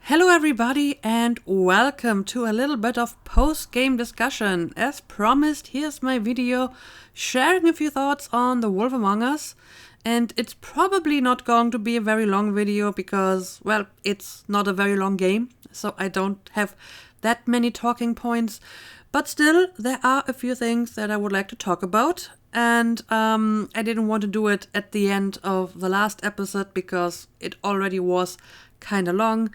Hello everybody and welcome to a little bit of post-game discussion. As promised, here's my video sharing a few thoughts on The Wolf Among Us. And it's probably not going to be a very long video because, well, it's not a very long game. So I don't have that many talking points. But still, there are a few things that I would like to talk about. And I didn't want to do it at the end of the last episode because it already was kind of long.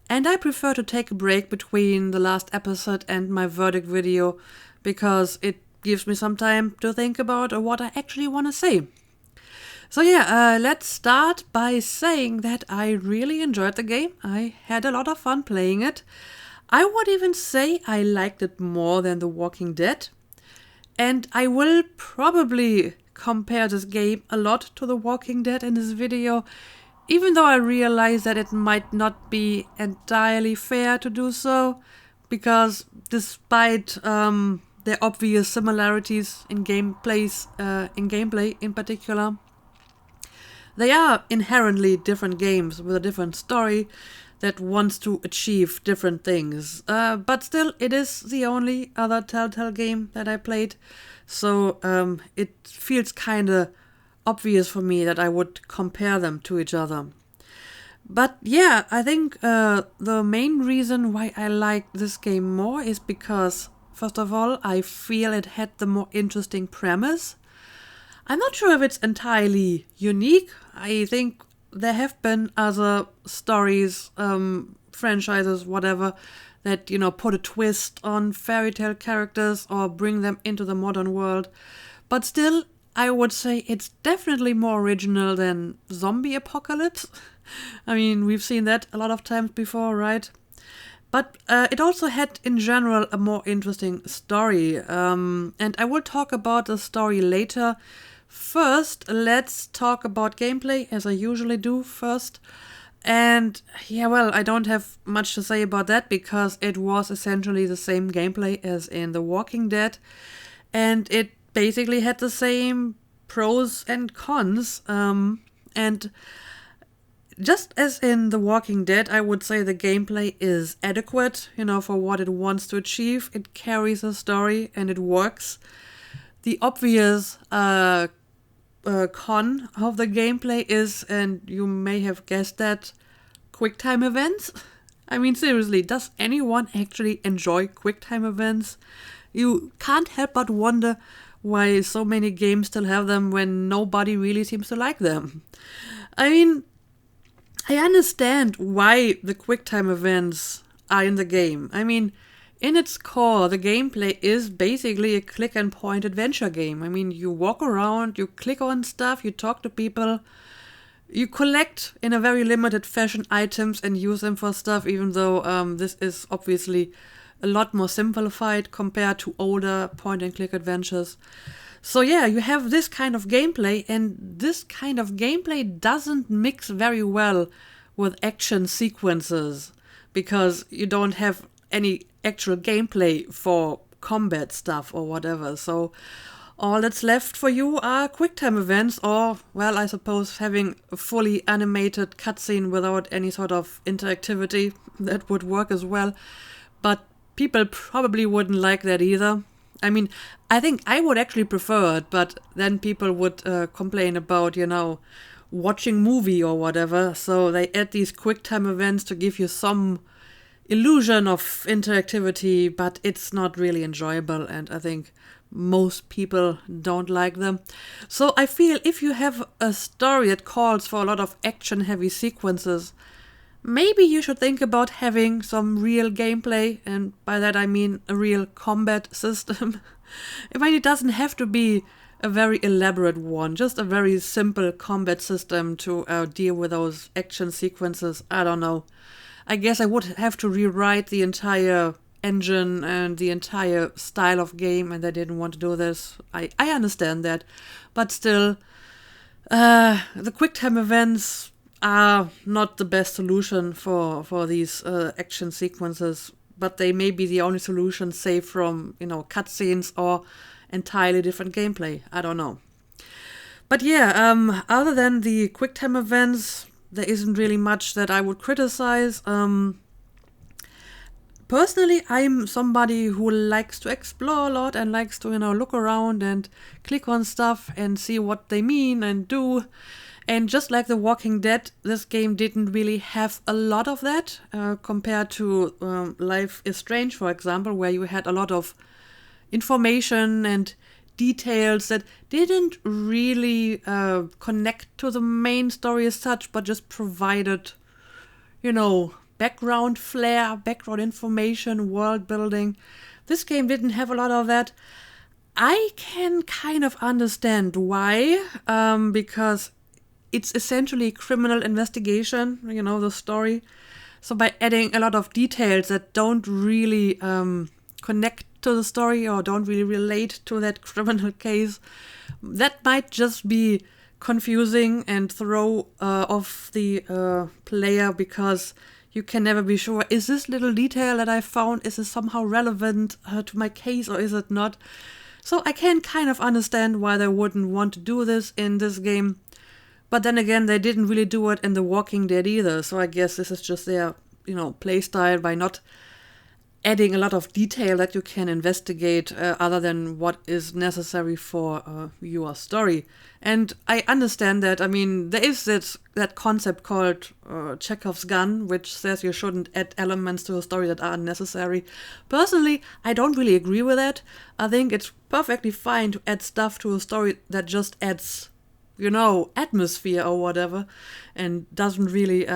And I prefer to take a break between the last episode and my verdict video because it gives me some time to think about what I actually want to say. So let's start by saying that I really enjoyed the game. I had a lot of fun playing it. I would even say I liked it more than The Walking Dead. And I will probably compare this game a lot to The Walking Dead in this video, even though I realize that it might not be entirely fair to do so, because despite their obvious similarities in gameplay in particular, they are inherently different games with a different story that wants to achieve different things. But still, it is the only other Telltale game that I played, so it feels kind of obvious for me that I would compare them to each other. But yeah, I think the main reason why I like this game more is because, first of all, I feel it had the more interesting premise. I'm not sure if it's entirely unique. I think there have been other stories, franchises, whatever, that, put a twist on fairy tale characters or bring them into the modern world. But still, I would say it's definitely more original than Zombie Apocalypse. I mean, we've seen that a lot of times before, right? But it also had, in general, a more interesting story. And I will talk about the story later. First, let's talk about gameplay, as I usually do first. And I don't have much to say about that because it was essentially the same gameplay as in The Walking Dead. And it basically had the same pros and cons. And just as in The Walking Dead, I would say the gameplay is adequate, for what it wants to achieve. It carries a story and it works. The obvious con of the gameplay is, and you may have guessed that, QuickTime events. I mean, seriously, does anyone actually enjoy QuickTime events? You can't help but wonder why so many games still have them when nobody really seems to like them. I mean, I understand why the QuickTime events are in the game. I mean, in its core, the gameplay is basically a click-and-point adventure game. I mean, you walk around, you click on stuff, you talk to people, you collect in a very limited fashion items and use them for stuff, even though this is obviously a lot more simplified compared to older point-and-click adventures. So you have this kind of gameplay, and this kind of gameplay doesn't mix very well with action sequences because you don't have any actual gameplay for combat stuff or whatever. So all that's left for you are QuickTime events or, well, I suppose having a fully animated cutscene without any sort of interactivity. That would work as well. But people probably wouldn't like that either. I mean, I think I would actually prefer it, but then people would complain about, watching movie or whatever. So they add these QuickTime events to give you some illusion of interactivity, but it's not really enjoyable, and I think most people don't like them. So I feel if you have a story that calls for a lot of action-heavy sequences, maybe you should think about having some real gameplay, and by that I mean a real combat system. I mean, it doesn't have to be a very elaborate one, just a very simple combat system to deal with those action sequences. I don't know. I guess I would have to rewrite the entire engine and the entire style of game, and I didn't want to do this. I understand that. But still, the QuickTime events are not the best solution for these action sequences, but they may be the only solution saved from, cutscenes or entirely different gameplay. I don't know. But other than the QuickTime events, there isn't really much that I would criticize. Personally, I'm somebody who likes to explore a lot and likes to, look around and click on stuff and see what they mean and do. And just like The Walking Dead, this game didn't really have a lot of that compared to Life is Strange, for example, where you had a lot of information and details that didn't really connect to the main story as such, but just provided, background flair, background information, world building. This game didn't have a lot of that. I can kind of understand why, because it's essentially criminal investigation, the story. So by adding a lot of details that don't really connect to the story or don't really relate to that criminal case, that might just be confusing and throw off the player, because you can never be sure, is this little detail that I found, is this somehow relevant to my case or is it not? So I can kind of understand why they wouldn't want to do this in this game. But then again, they didn't really do it in The Walking Dead either. So I guess this is just their, play style by not adding a lot of detail that you can investigate other than what is necessary for your story. And I understand that. I mean, there is that concept called Chekhov's gun, which says you shouldn't add elements to a story that are unnecessary. Personally, I don't really agree with that. I think it's perfectly fine to add stuff to a story that just adds, atmosphere or whatever, and doesn't really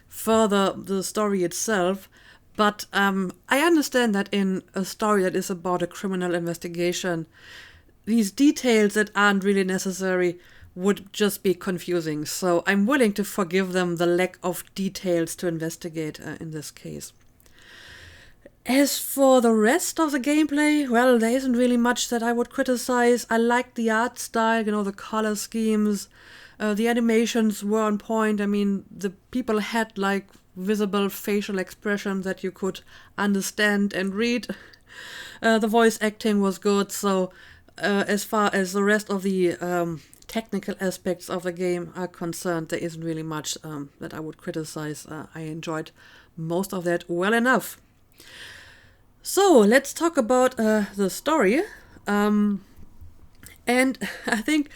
further the story itself. But I understand that in a story that is about a criminal investigation, these details that aren't really necessary would just be confusing. So I'm willing to forgive them the lack of details to investigate in this case. As for the rest of the gameplay, well, there isn't really much that I would criticize. I liked the art style, the color schemes. The animations were on point. I mean, the people had visible facial expressions that you could understand and read. The voice acting was good. So as far as the rest of the technical aspects of the game are concerned, there isn't really much that I would criticize. I enjoyed most of that well enough. So let's talk about the story. And I think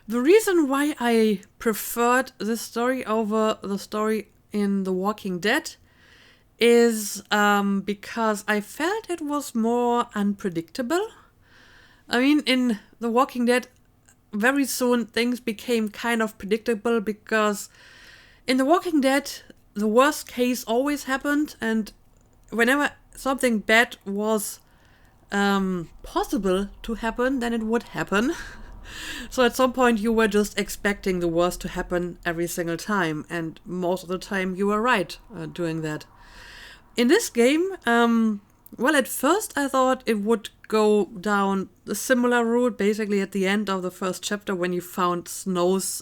the reason why I preferred this story over the story in The Walking Dead is because I felt it was more unpredictable. I mean, in The Walking Dead, very soon things became kind of predictable, because in The Walking Dead, the worst case always happened, and whenever something bad was possible to happen, then it would happen. So at some point you were just expecting the worst to happen every single time, and most of the time you were right doing that. In this game, well, at first I thought it would go down a similar route, basically at the end of the first chapter when you found Snow's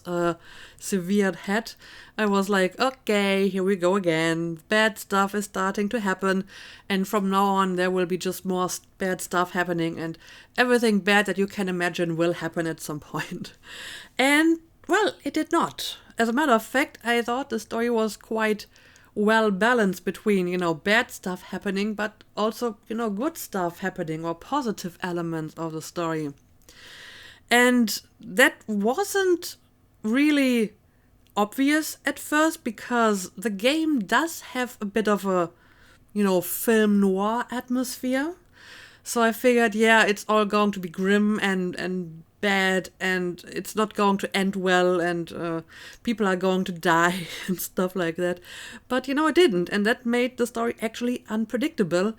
severed head. I was like, okay, here we go again. Bad stuff is starting to happen, and from now on there will be just more bad stuff happening, and everything bad that you can imagine will happen at some point. And, well, it did not. As a matter of fact, I thought the story was quite well balanced between, bad stuff happening, but also, good stuff happening, or positive elements of the story. And that wasn't really obvious at first, because the game does have a bit of a, film noir atmosphere. So I figured, yeah, it's all going to be grim and bad, and it's not going to end well, and people are going to die and stuff like that. But it didn't, and that made the story actually unpredictable.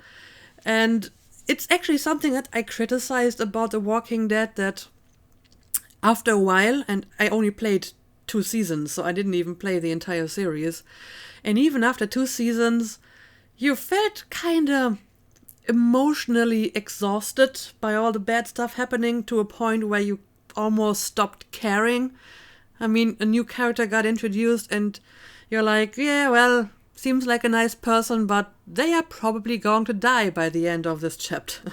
And it's actually something that I criticized about The Walking Dead, that after a while, and I only played 2 seasons, so I didn't even play the entire series, and even after 2 seasons, you felt kinda emotionally exhausted by all the bad stuff happening, to a point where you almost stopped caring. I mean, a new character got introduced and you're like, yeah, well, seems like a nice person, but they are probably going to die by the end of this chapter.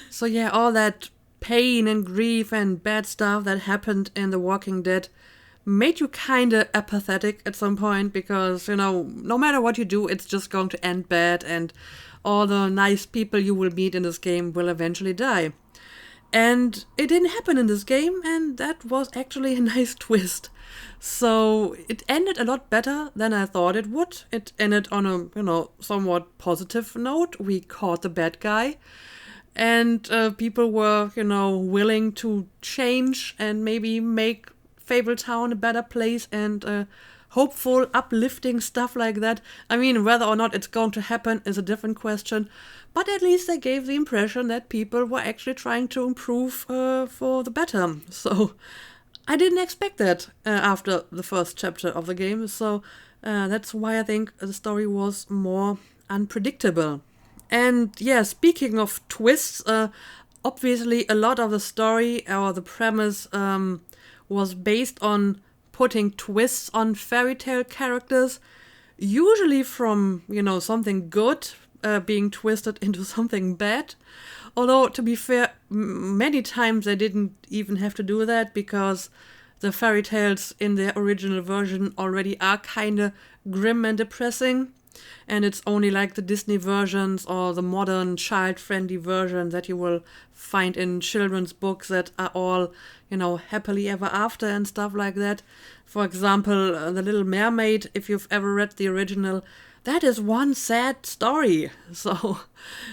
So yeah, all that pain and grief and bad stuff that happened in The Walking Dead made you kinda apathetic at some point, because, no matter what you do, it's just going to end bad, and all the nice people you will meet in this game will eventually die. And it didn't happen in this game, and that was actually a nice twist. So it ended a lot better than I thought it would. It ended on a, somewhat positive note. We caught the bad guy, and people were, willing to change and maybe make Fabletown a better place and hopeful, uplifting stuff like that. I mean, whether or not it's going to happen is a different question, but at least they gave the impression that people were actually trying to improve for the better. So I didn't expect that after the first chapter of the game, so that's why I think the story was more unpredictable. And yeah, speaking of twists, obviously a lot of the story or the premise was based on putting twists on fairy tale characters, usually from, something good being twisted into something bad. Although, to be fair, many times they didn't even have to do that because the fairy tales in their original version already are kind of grim and depressing. And it's only like the Disney versions or the modern child-friendly version that you will find in children's books that are all, happily ever after and stuff like that. For example, The Little Mermaid, if you've ever read the original, that is one sad story. So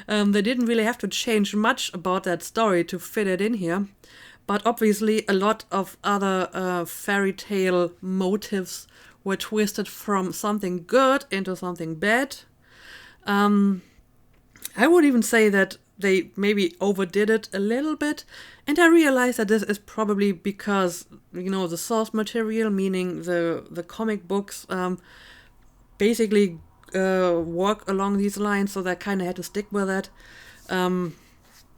they didn't really have to change much about that story to fit it in here. But obviously a lot of other fairy tale motives were twisted from something good into something bad. I would even say that they maybe overdid it a little bit. And I realized that this is probably because, the source material, meaning the comic books, basically work along these lines, so they kind of had to stick with that.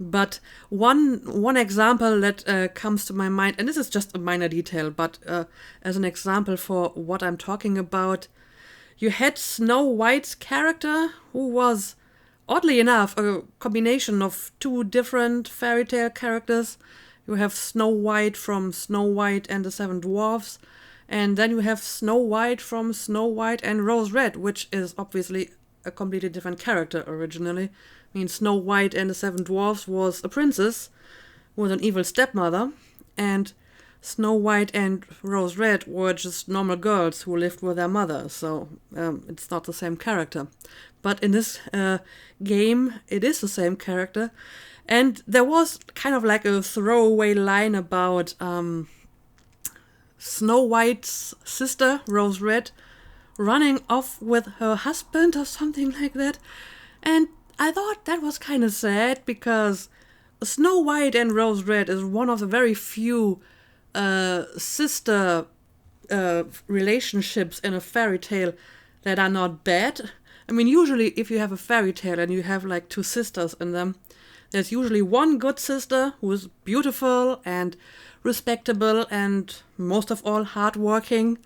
But one example that comes to my mind, and this is just a minor detail, but as an example for what I'm talking about, you had Snow White's character, who was, oddly enough, a combination of two different fairy tale characters. You have Snow White from Snow White and the Seven Dwarfs, and then you have Snow White from Snow White and Rose Red, which is obviously a completely different character originally. I mean, Snow White and the Seven Dwarfs was a princess with an evil stepmother, and Snow White and Rose Red were just normal girls who lived with their mother, so it's not the same character. But in this game, it is the same character, and there was kind of like a throwaway line about Snow White's sister, Rose Red, running off with her husband or something like that, and I thought that was kind of sad because Snow White and Rose Red is one of the very few sister relationships in a fairy tale that are not bad. I mean, usually if you have a fairy tale and you have like two sisters in them, there's usually one good sister who is beautiful and respectable and most of all hardworking.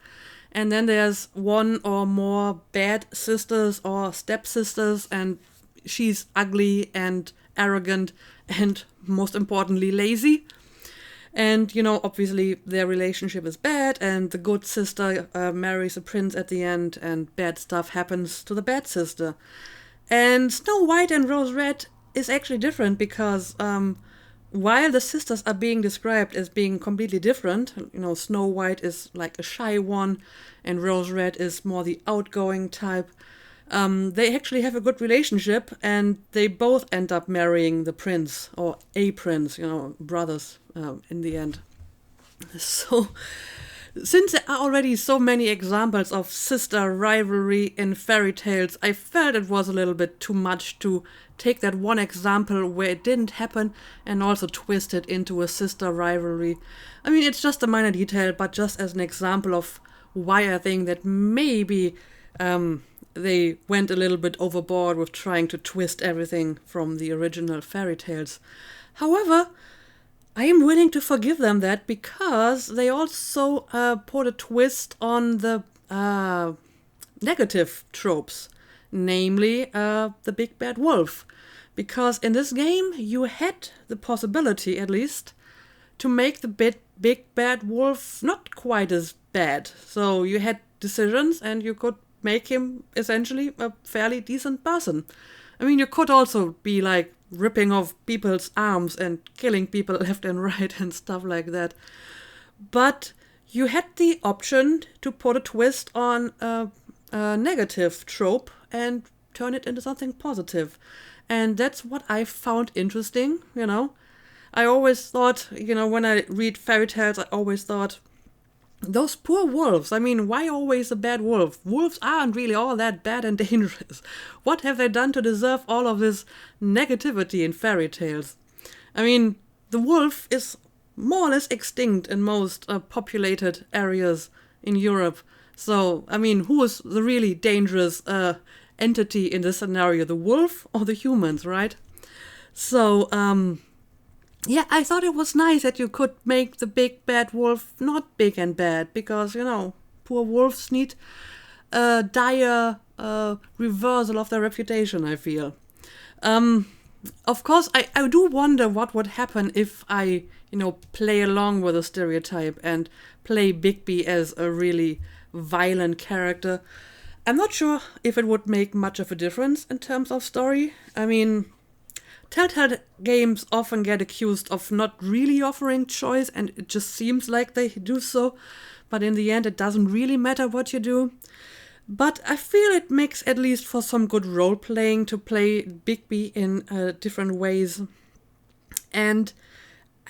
And then there's one or more bad sisters or stepsisters, and she's ugly and arrogant and most importantly lazy. And, obviously their relationship is bad, and the good sister marries a prince at the end, and bad stuff happens to the bad sister. And Snow White and Rose Red is actually different because while the sisters are being described as being completely different, Snow White is like a shy one, and Rose Red is more the outgoing type. They actually have a good relationship, and they both end up marrying the prince, or a prince, brothers, in the end. So, since there are already so many examples of sister rivalry in fairy tales, I felt it was a little bit too much to take that one example where it didn't happen and also twist it into a sister rivalry. I mean, it's just a minor detail, but just as an example of why I think that maybe they went a little bit overboard with trying to twist everything from the original fairy tales. However, I am willing to forgive them that because they also put a twist on the negative tropes, namely the big bad wolf. Because in this game, you had the possibility, at least, to make the big bad wolf not quite as bad. So you had decisions, and you could make him essentially a fairly decent person. I mean, you could also be like ripping off people's arms and killing people left and right and stuff like that. But you had the option to put a twist on a negative trope and turn it into something positive. And that's what I found interesting, you know. I always thought, you know, when I read fairy tales, I always thought, those poor wolves. I mean, why always a bad wolf? Wolves aren't really all that bad and dangerous. What have they done to deserve all of this negativity in fairy tales? I mean, the wolf is more or less extinct in most populated areas in Europe. So, I mean, who is the really dangerous entity in this scenario? The wolf or the humans, right? So, yeah, I thought it was nice that you could make the big bad wolf not big and bad, because, you know, poor wolves need a dire reversal of their reputation, I feel. Of course, I do wonder what would happen if I, you know, play along with a stereotype and play Bigby as a really violent character. I'm not sure if it would make much of a difference in terms of story. I mean, Telltale games often get accused of not really offering choice, and it just seems like they do so. But in the end, it doesn't really matter what you do. But I feel it makes at least for some good role-playing to play Bigby in different ways. And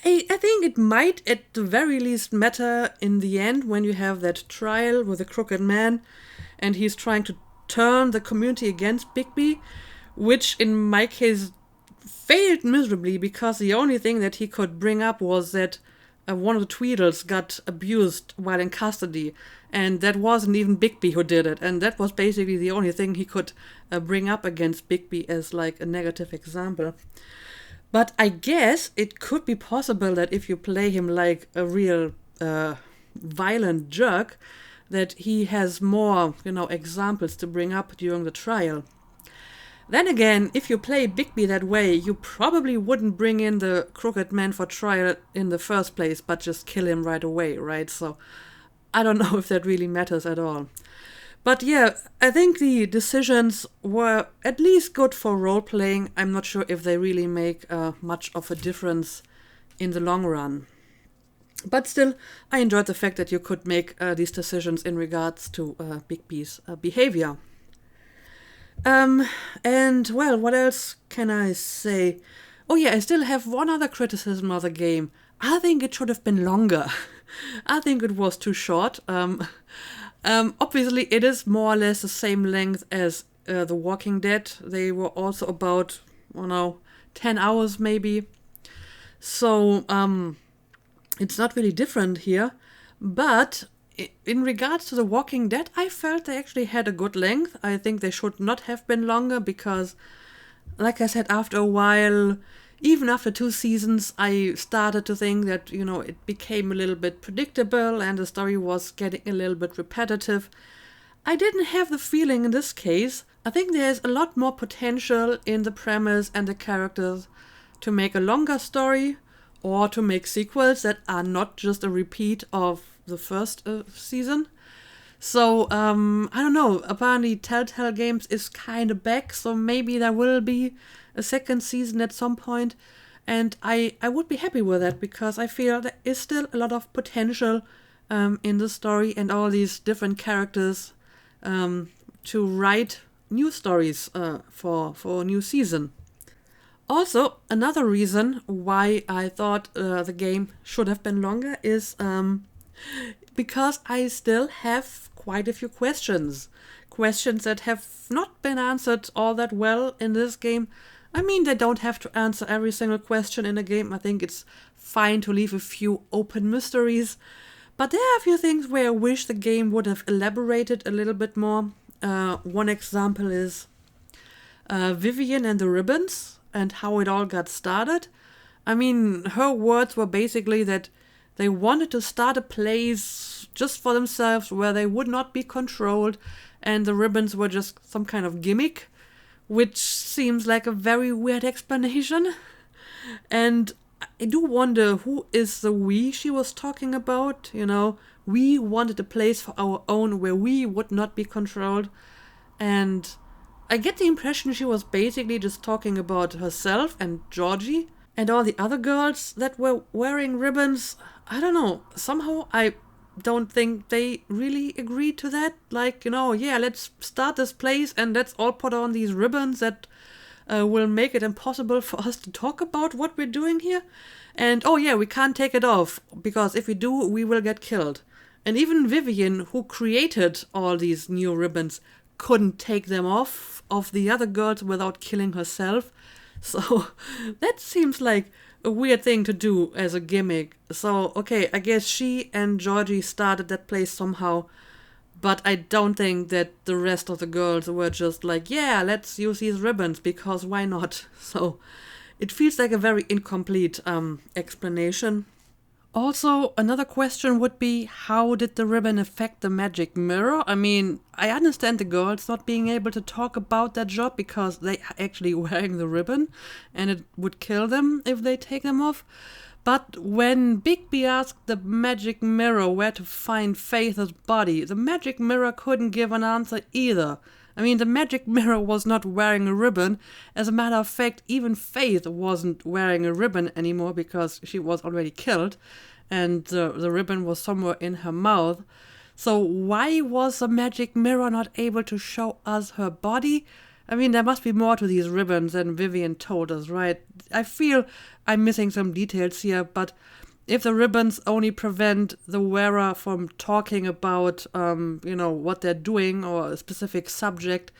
I think it might at the very least matter in the end when you have that trial with a crooked man and he's trying to turn the community against Bigby, which in my case failed miserably because the only thing that he could bring up was that one of the Tweedles got abused while in custody, and that wasn't even Bigby who did it, and that was basically the only thing he could bring up against Bigby as like a negative example. But I guess it could be possible that if you play him like a real violent jerk, that he has more, you know, examples to bring up during the trial. Then again, if you play Bigby that way, you probably wouldn't bring in the crooked man for trial in the first place, but just kill him right away, right? So I don't know if that really matters at all. But yeah, I think the decisions were at least good for role-playing. I'm not sure if they really make much of a difference in the long run. But still, I enjoyed the fact that you could make these decisions in regards to Bigby's behavior. And well, what else can I say? Oh yeah, I still have one other criticism of the game. I think it should have been longer. I think it was too short. Obviously, it is more or less the same length as The Walking Dead. They were also about, 10 hours maybe. So, it's not really different here. But in regards to The Walking Dead, I felt they actually had a good length. I think they should not have been longer because, like I said, after a while, even after 2 seasons, I started to think that, it became a little bit predictable and the story was getting a little bit repetitive. I didn't have the feeling in this case. I think there's a lot more potential in the premise and the characters to make a longer story or to make sequels that are not just a repeat of the first season. So, I don't know, apparently Telltale Games is kind of back, so maybe there will be a second season at some point, and I would be happy with that because I feel there is still a lot of potential in the story and all these different characters to write new stories for a new season. Also, another reason why I thought the game should have been longer is because I still have quite a few questions. Questions that have not been answered all that well in this game. I mean, they don't have to answer every single question in a game. I think it's fine to leave a few open mysteries. But there are a few things where I wish the game would have elaborated a little bit more. One example is Vivian and the ribbons and how it all got started. I mean, her words were basically that they wanted to start a place just for themselves where they would not be controlled, and the ribbons were just some kind of gimmick, which seems like a very weird explanation. And I do wonder who is the we she was talking about. We wanted a place for our own where we would not be controlled. And I get the impression she was basically just talking about herself and Georgie and all the other girls that were wearing ribbons. I don't know. Somehow I don't think they really agreed to that. Like, yeah, let's start this place and let's all put on these ribbons that will make it impossible for us to talk about what we're doing here. And oh yeah, we can't take it off because if we do, we will get killed. And even Vivian, who created all these new ribbons, couldn't take them off of the other girls without killing herself. So that seems like a weird thing to do as a gimmick. So, okay, I guess she and Georgie started that place somehow. But I don't think that the rest of the girls were just like, yeah, let's use these ribbons because why not? So it feels like a very incomplete explanation. Also, another question would be, how did the ribbon affect the magic mirror? I mean, I understand the girls not being able to talk about that job because they are actually wearing the ribbon and it would kill them if they take them off. But when Bigby asked the magic mirror where to find Faith's body, the magic mirror couldn't give an answer either. I mean, the magic mirror was not wearing a ribbon. As a matter of fact, even Faith wasn't wearing a ribbon anymore because she was already killed and the ribbon was somewhere in her mouth. So why was the magic mirror not able to show us her body? I mean, there must be more to these ribbons than Vivian told us, right? I feel I'm missing some details here, but if the ribbons only prevent the wearer from talking about, what they're doing or a specific subject,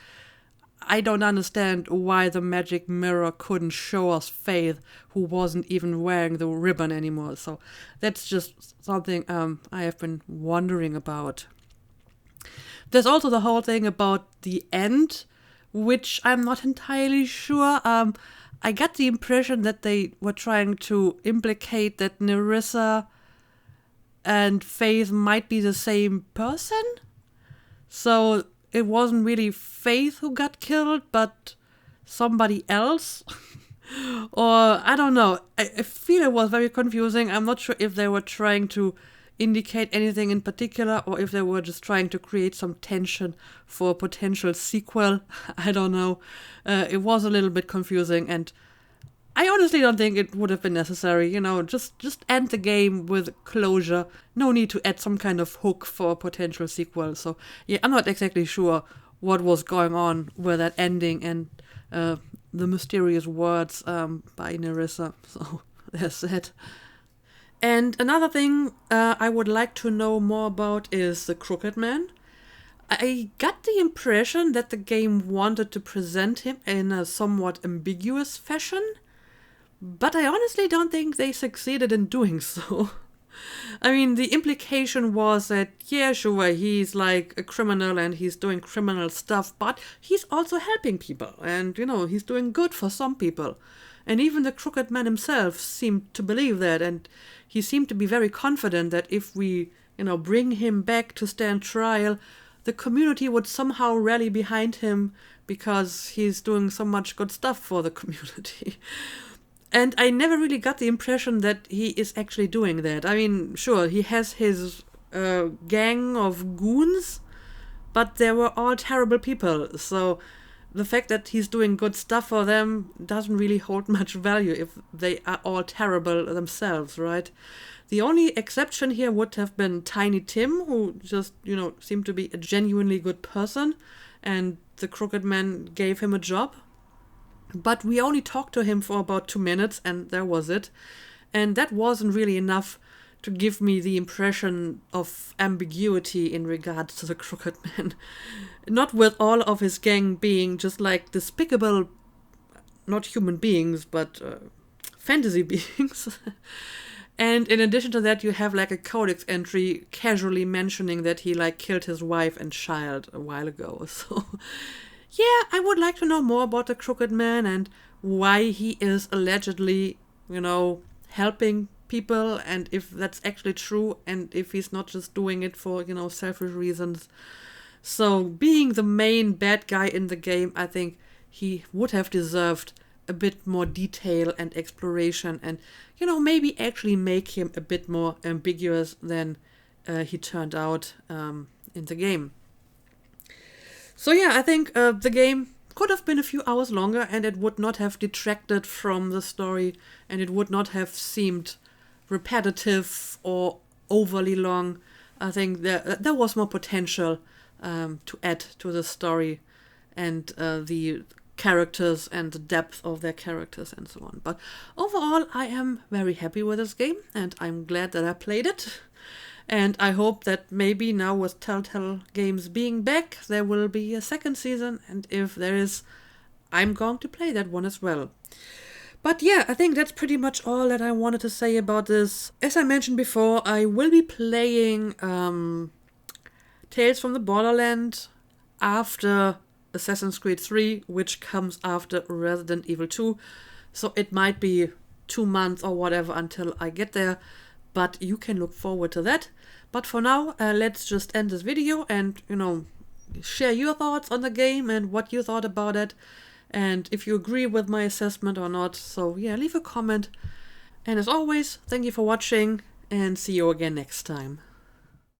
I don't understand why the magic mirror couldn't show us Faith, who wasn't even wearing the ribbon anymore. So that's just something I have been wondering about. There's also the whole thing about the end, which I'm not entirely sure. I got the impression that they were trying to implicate that Nerissa and Faith might be the same person. So it wasn't really Faith who got killed, but somebody else. Or I don't know. I feel it was very confusing. I'm not sure if they were trying to indicate anything in particular or if they were just trying to create some tension for a potential sequel. I don't know. It was a little bit confusing and I honestly don't think it would have been necessary. Just end the game with closure. No need to add some kind of hook for a potential sequel. So yeah, I'm not exactly sure what was going on with that ending and the mysterious words by Nerissa. So there's that. And another thing I would like to know more about is the Crooked Man. I got the impression that the game wanted to present him in a somewhat ambiguous fashion, but I honestly don't think they succeeded in doing so. I mean, the implication was that, yeah, sure, he's like a criminal and he's doing criminal stuff, but he's also helping people and, he's doing good for some people. And even the Crooked Man himself seemed to believe that, and he seemed to be very confident that if we, bring him back to stand trial, the community would somehow rally behind him because he's doing so much good stuff for the community. And I never really got the impression that he is actually doing that. I mean, sure, he has his gang of goons, but they were all terrible people, so the fact that he's doing good stuff for them doesn't really hold much value if they are all terrible themselves, right? The only exception here would have been Tiny Tim, who just, seemed to be a genuinely good person, and the Crooked Man gave him a job. But we only talked to him for about 2 minutes, and that was it. And that wasn't really enough to give me the impression of ambiguity in regards to the Crooked Man. Not with all of his gang being just like despicable, not human beings, but fantasy beings. And in addition to that, you have like a codex entry casually mentioning that he killed his wife and child a while ago. So yeah, I would like to know more about the Crooked Man and why he is allegedly, helping people, and if that's actually true, and if he's not just doing it for, selfish reasons. So being the main bad guy in the game, I think he would have deserved a bit more detail and exploration and, maybe actually make him a bit more ambiguous than he turned out in the game. So yeah, I think the game could have been a few hours longer, and it would not have detracted from the story, and it would not have seemed repetitive or overly long. I think there was more potential to add to the story and the characters and the depth of their characters and so on. But overall, I am very happy with this game, and I'm glad that I played it. And I hope that maybe now with Telltale Games being back, there will be a second season. And if there is, I'm going to play that one as well. But yeah, I think that's pretty much all that I wanted to say about this. As I mentioned before, I will be playing Tales from the Borderland after Assassin's Creed 3, which comes after Resident Evil 2. So it might be 2 months or whatever until I get there. But you can look forward to that. But for now, let's just end this video and, share your thoughts on the game and what you thought about it. And if you agree with my assessment or not. So yeah, leave a comment. And as always, thank you for watching and see you again next time.